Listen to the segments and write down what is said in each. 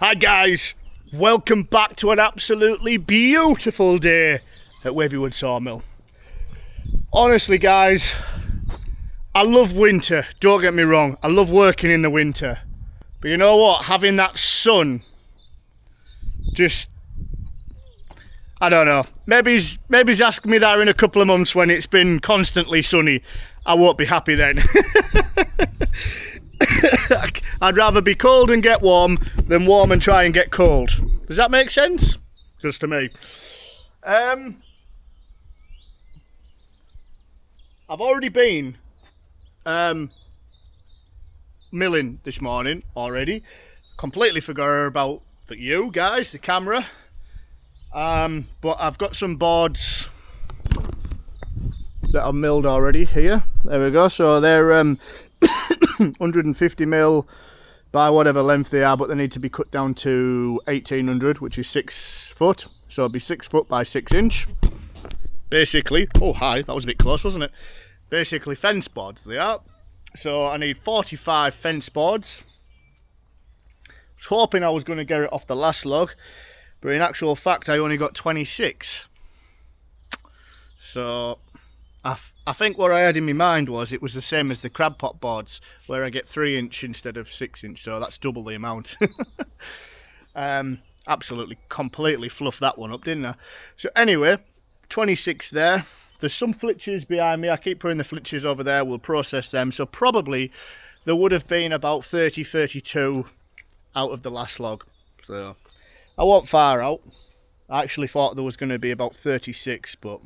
Hi guys, welcome back to an absolutely beautiful day at Wavywood Sawmill. Honestly guys, I love winter, don't get me wrong, I love working in the winter. But you know what, having that sun, just, I don't know, maybe he's asking me that in a couple of months when it's been constantly sunny. I won't be happy then. I'd rather be cold and get warm than warm and try and get cold. Does that make sense? Just to me. I've already been milling this morning already. Completely forgot about you guys, the camera. But I've got some boards that are milled already here. There we go. So they're 150 mil by whatever length they are, but they need to be cut down to 1800, which is 6 foot. So it'll be 6 foot by 6 inch. Basically, oh hi, that was a bit close, wasn't it? Basically fence boards they are. So I need 45 fence boards. I was hoping I was going to get it off the last log, but in actual fact I only got 26. So I think what I had in my mind was it was the same as the crab pot boards, where I get 3 inch instead of 6 inch, so that's double the amount. Absolutely, completely fluffed that one up, didn't I? So anyway, 26 there. There's some flitches behind me. I keep putting the flitches over there. We'll process them. So probably there would have been about 30, 32 out of the last log. So I wasn't far out. I actually thought there was going to be about 36, but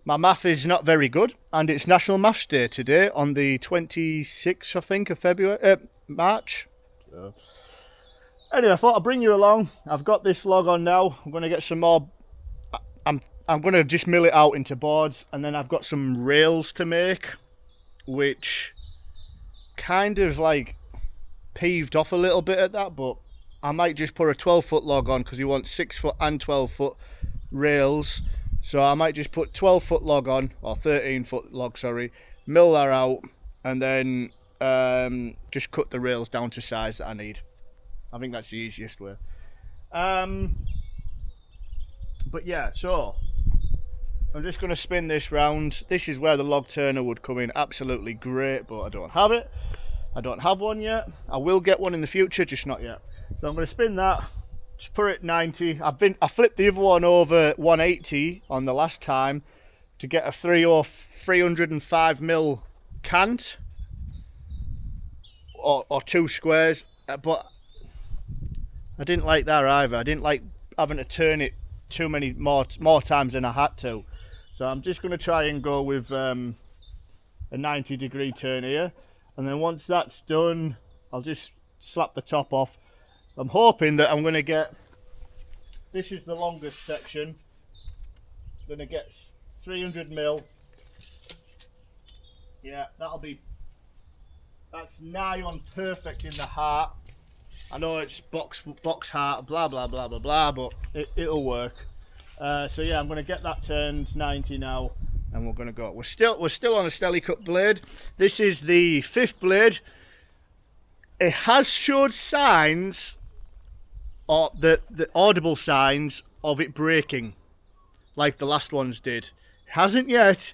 my math is not very good, and it's National Maths Day today on the 26th, I think, of March. So, anyway, I thought I'd bring you along. I've got this log on now. I'm going to get some more. I'm going to just mill it out into boards, and then I've got some rails to make, which kind of like peeved off a little bit at that, but I might just put a 12-foot log on because he wants 6 foot and 12-foot rails. So I might just put 12-foot log on, or 13-foot log, sorry, mill that out, and then just cut the rails down to size that I need. I think that's the easiest way. But yeah, so I'm just going to spin this round. This is where the log turner would come in absolutely great, but I don't have it. I don't have one yet. I will get one in the future, just not yet. So I'm going to spin that. Just put it 90. I flipped the other one over 180 on the last time to get a 305 mil cant or 2 squares, but I didn't like that either. I didn't like having to turn it too many more times than I had to. So I'm just going to try and go with a 90-degree turn here, and then once that's done, I'll just slap the top off. I'm hoping that I'm going to get, this is the longest section, I'm going to get 300 mil. Yeah, that's nigh on perfect in the heart. I know it's box heart, blah blah blah blah blah, but it'll work. So yeah, I'm going to get that turned 90 now, and we're going to go. We're still on a Stelly cut blade. This is the 5th blade. It has showed signs, or the audible signs of it breaking, like the last ones did. It hasn't yet,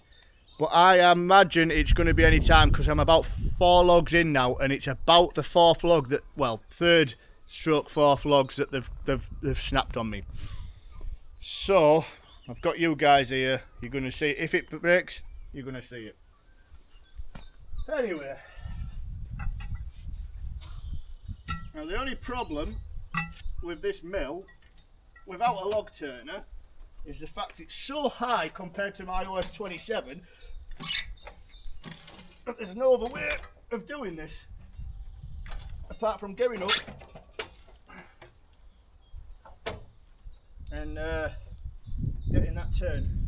but I imagine it's going to be any time because I'm about 4 logs in now, and it's about the 4th log that, well, 3rd stroke 4th logs that they've snapped on me. So I've got you guys here. You're going to see it. If it breaks, you're going to see it. Anyway. Now the only problem with this mill, without a log turner, is the fact it's so high compared to my OS 27 that there's no other way of doing this apart from getting up and getting that turn.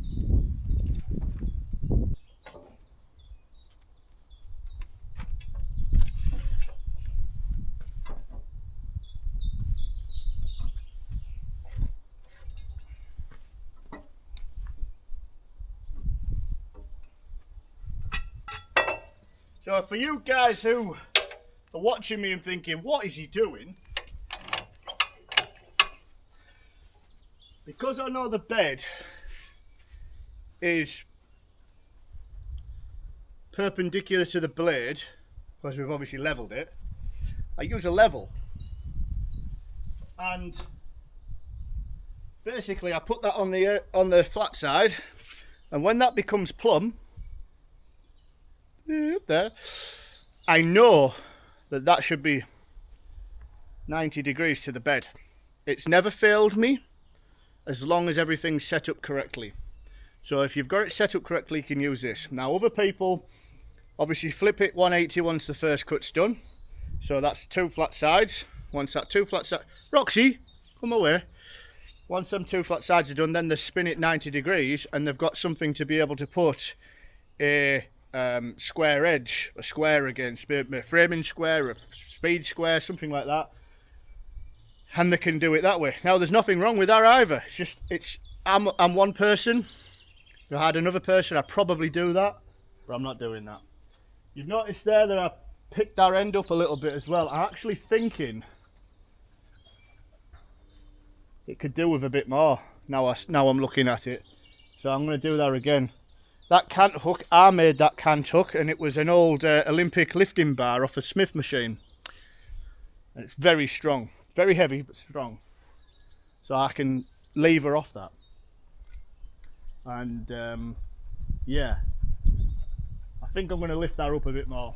So for you guys who are watching me and thinking, what is he doing? Because I know the bed is perpendicular to the blade, because we've obviously levelled it, I use a level. And basically I put that on the flat side, and when that becomes plumb, up there, I know that that should be 90 degrees to the bed. It's never failed me as long as everything's set up correctly. So if you've got it set up correctly, you can use this. Now other people obviously flip it 180 once the first cut's done. So that's 2 flat sides. Once that 2 flat sides, Roxy, come away. Once them 2 flat sides are done, then they spin it 90 degrees and they've got something to be able to put a square edge, a square against, a framing square, a speed square, something like that. And they can do it that way. Now there's nothing wrong with that either. It's just, I'm one person. If I had another person, I'd probably do that, but I'm not doing that. You've noticed there that I picked our end up a little bit as well. I'm actually thinking it could do with a bit more now I'm looking at it. So I'm going to do that again. That cant hook, I made that cant hook, and it was an old Olympic lifting bar off a Smith machine. And it's very strong. Very heavy, but strong. So I can lever off that. And yeah, I think I'm going to lift that up a bit more.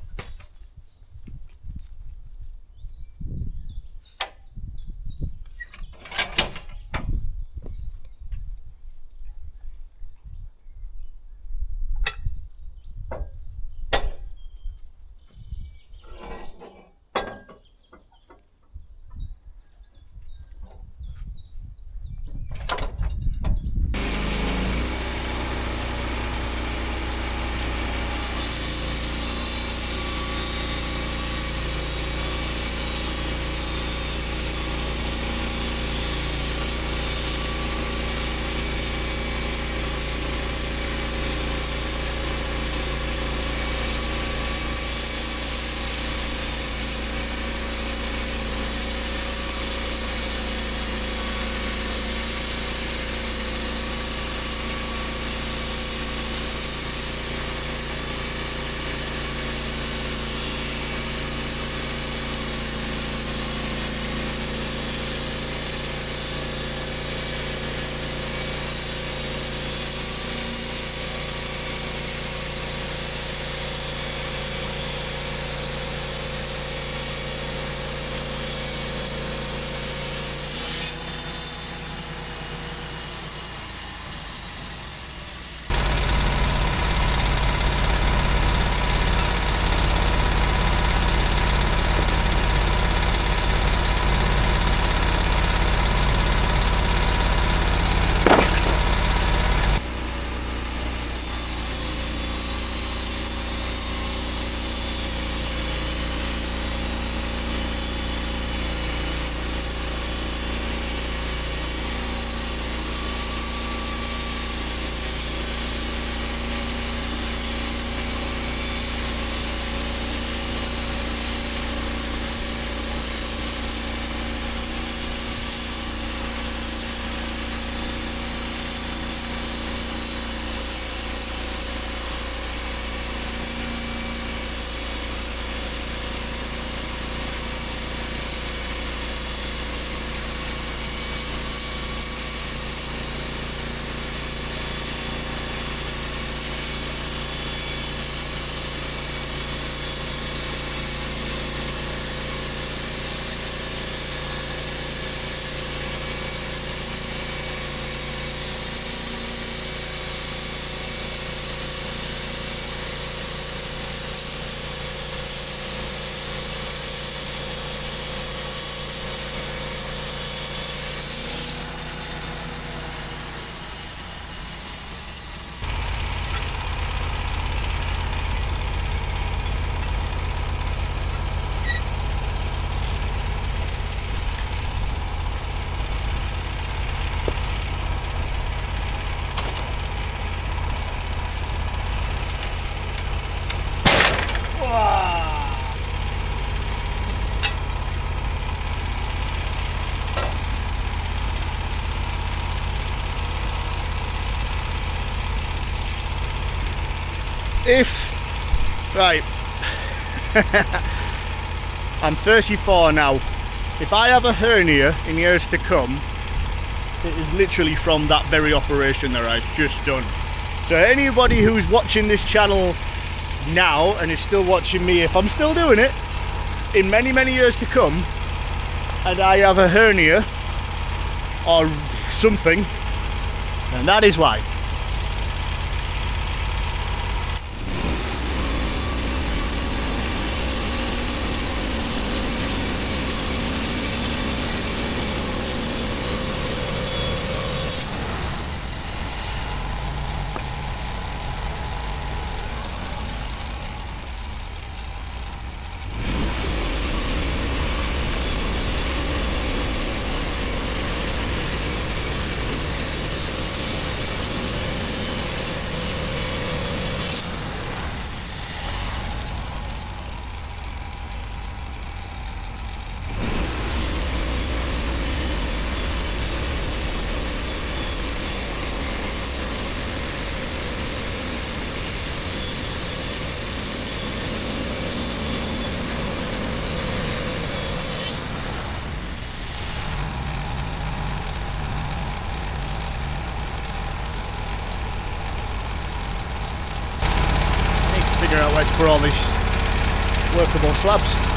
If, right, I'm 34 now. If I have a hernia in years to come, it is literally from that very operation that I've just done. So anybody who's watching this channel now and is still watching me, if I'm still doing it in many, many years to come, and I have a hernia or something, and that is why. Figure out where to put all these workable slabs.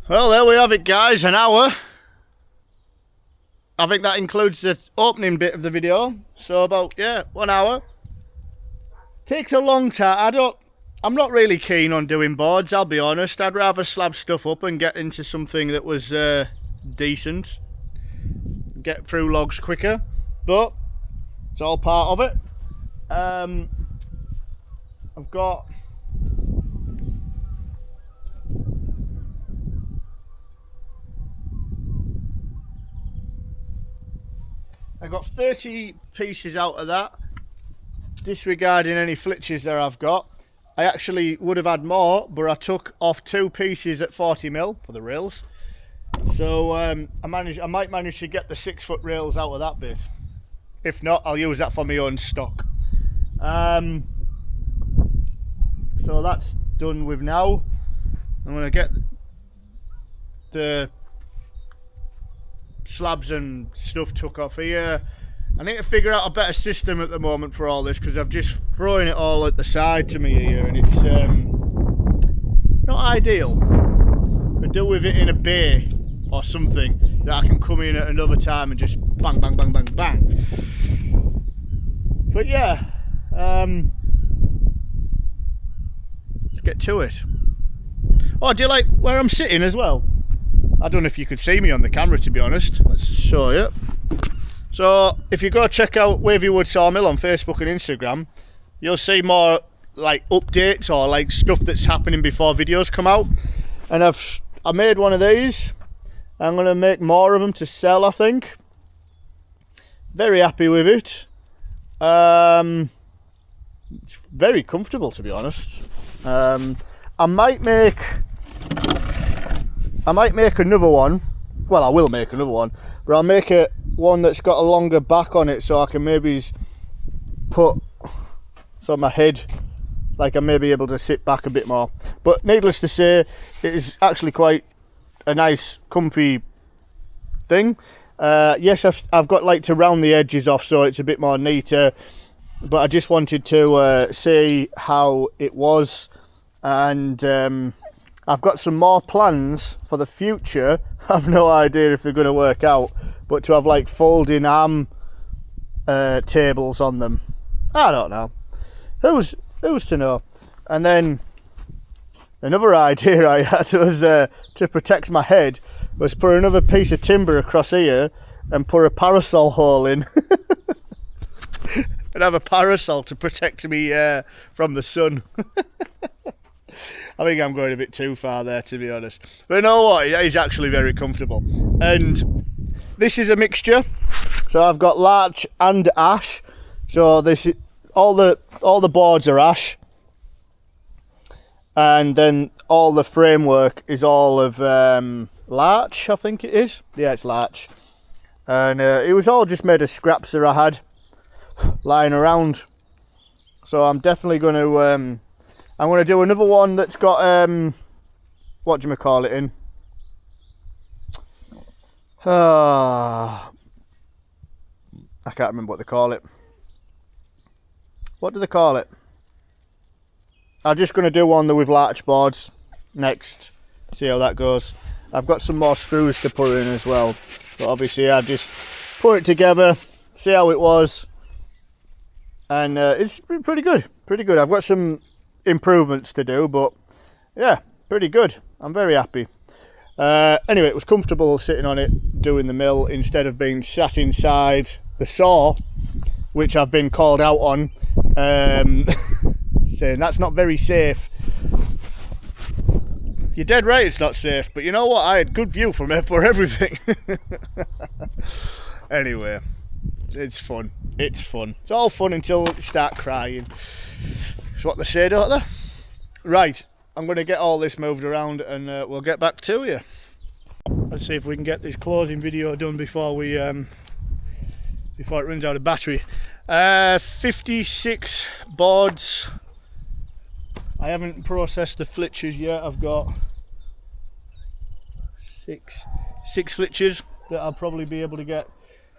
Well, there we have it, guys, an hour. I think that includes the opening bit of the video. So about, yeah, 1 hour. Takes a long time. I'm not really keen on doing boards, I'll be honest. I'd rather slab stuff up and get into something that was decent. Get through logs quicker. But it's all part of it. I've got... I got 30 pieces out of that, disregarding any flitches there I've got. I actually would have had more, but I took off 2 pieces at 40mm for the rails. So I might manage to get the 6-foot rails out of that bit. If not, I'll use that for my own stock. So that's done with now. I'm going to get the slabs and stuff took off here. I need to figure out a better system at the moment for all this, because I've just thrown it all at the side to me here, and it's not ideal. Could do with it in a bay or something that I can come in at another time and just bang, bang, bang, bang, bang. But yeah, let's get to it. Oh, do you like where I'm sitting as well? I don't know if you could see me on the camera, to be honest. Let's show you. So if you go check out Wavywood Sawmill on Facebook and Instagram, you'll see more like updates or like stuff that's happening before videos come out. And I made one of these. I'm going to make more of them to sell, I think. Very happy with it. It's very comfortable, to be honest. I might make another one. Well, I will make another one, but I'll make it one that's got a longer back on it, so I can maybe put my head, like I may be able to sit back a bit more. But needless to say, it is actually quite a nice, comfy thing. Yes, I've got like to round the edges off so it's a bit more neater, but I just wanted to see how it was, and I've got some more plans for the future. I've no idea if they're going to work out, but to have like folding arm tables on them. I don't know. Who's to know? And then another idea I had was to protect my head was put another piece of timber across here and put a parasol hole in. And have a parasol to protect me from the sun. I think I'm going a bit too far there, to be honest. But you know what? It is actually very comfortable. And this is a mixture. So I've got larch and ash. So this is, all the boards are ash. And then all the framework is all of larch, I think it is. Yeah, it's larch. And it was all just made of scraps that I had lying around. So I'm definitely going to I'm going to do another one that's got what do you call it in? I can't remember what they call it. What do they call it? I'm just going to do one with larch boards next. See how that goes. I've got some more screws to put in as well. But obviously I just put it together, see how it was. And it's pretty good. Pretty good. I've got some improvements to do, but yeah, pretty good. I'm very happy. Anyway, it was comfortable sitting on it doing the mill instead of being sat inside the saw, which I've been called out on, saying that's not very safe. You're dead right, it's not safe, but you know what, I had good view from it for everything. Anyway, it's fun. It's fun. It's all fun until you start crying. That's what they say, don't they? Right, I'm going to get all this moved around and we'll get back to you. Let's see if we can get this closing video done before we before it runs out of battery. 56 boards. I haven't processed the flitches yet. I've got six flitches that I'll probably be able to get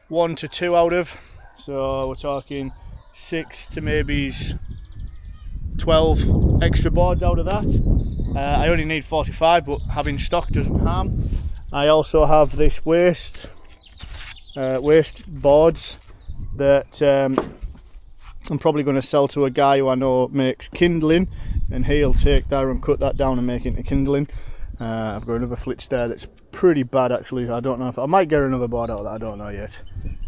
1 to 2 out of. So we're talking 6 to maybe 12 extra boards out of that. I only need 45, but having stock doesn't harm. I also have this waste boards that I'm probably going to sell to a guy who I know makes kindling, and he'll take that and cut that down and make it into kindling. I've got another flitch there that's pretty bad actually. I don't know if I might get another board out of that, I don't know yet.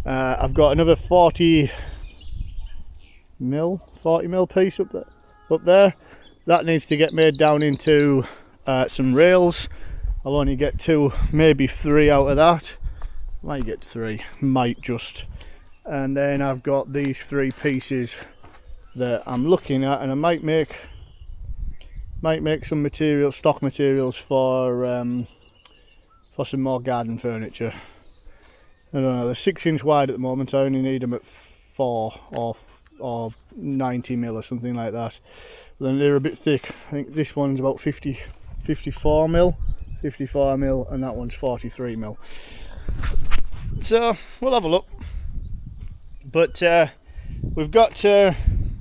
I've got another 40 mil piece up there. That needs to get made down into some rails. I'll only get 2, maybe 3 out of that. Might get 3, might just. And then I've got these 3 pieces that I'm looking at, and I might make some material, stock materials for some more garden furniture. I don't know, they're 6" wide at the moment. I only need them at 4 or 90 mil or something like that. But then they're a bit thick. I think this one's about 54 mil, and that one's 43 mil. So we'll have a look. But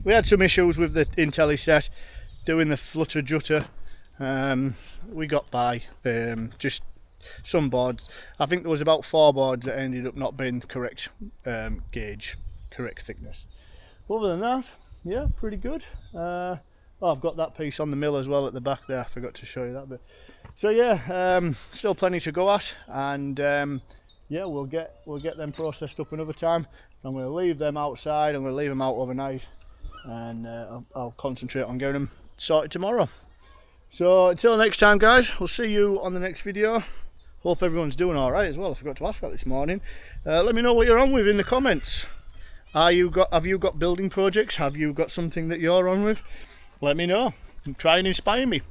we had some issues with the IntelliSet doing the flutter jutter. We got by, just some boards. I think there was about 4 boards that ended up not being correct gauge, correct thickness. Other than that, yeah, pretty good. Oh, I've got that piece on the mill as well at the back there. I forgot to show you that bit. So yeah, still plenty to go at, and yeah, we'll get them processed up another time. I'm going to leave them outside. I'm going to leave them out overnight, and I'll concentrate on getting them sorted tomorrow. So until next time, guys, we'll see you on the next video. Hope everyone's doing all right as well. I forgot to ask that this morning. Let me know what you're on with in the comments. Have you got building projects? Have you got something that you're on with? Let me know and try and inspire me.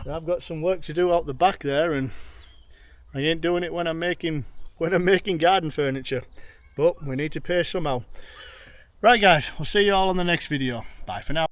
I've got some work to do out the back there, and I ain't doing it when I'm making garden furniture, but we need to pay somehow. Right guys, we'll see you all on the next video. Bye for now.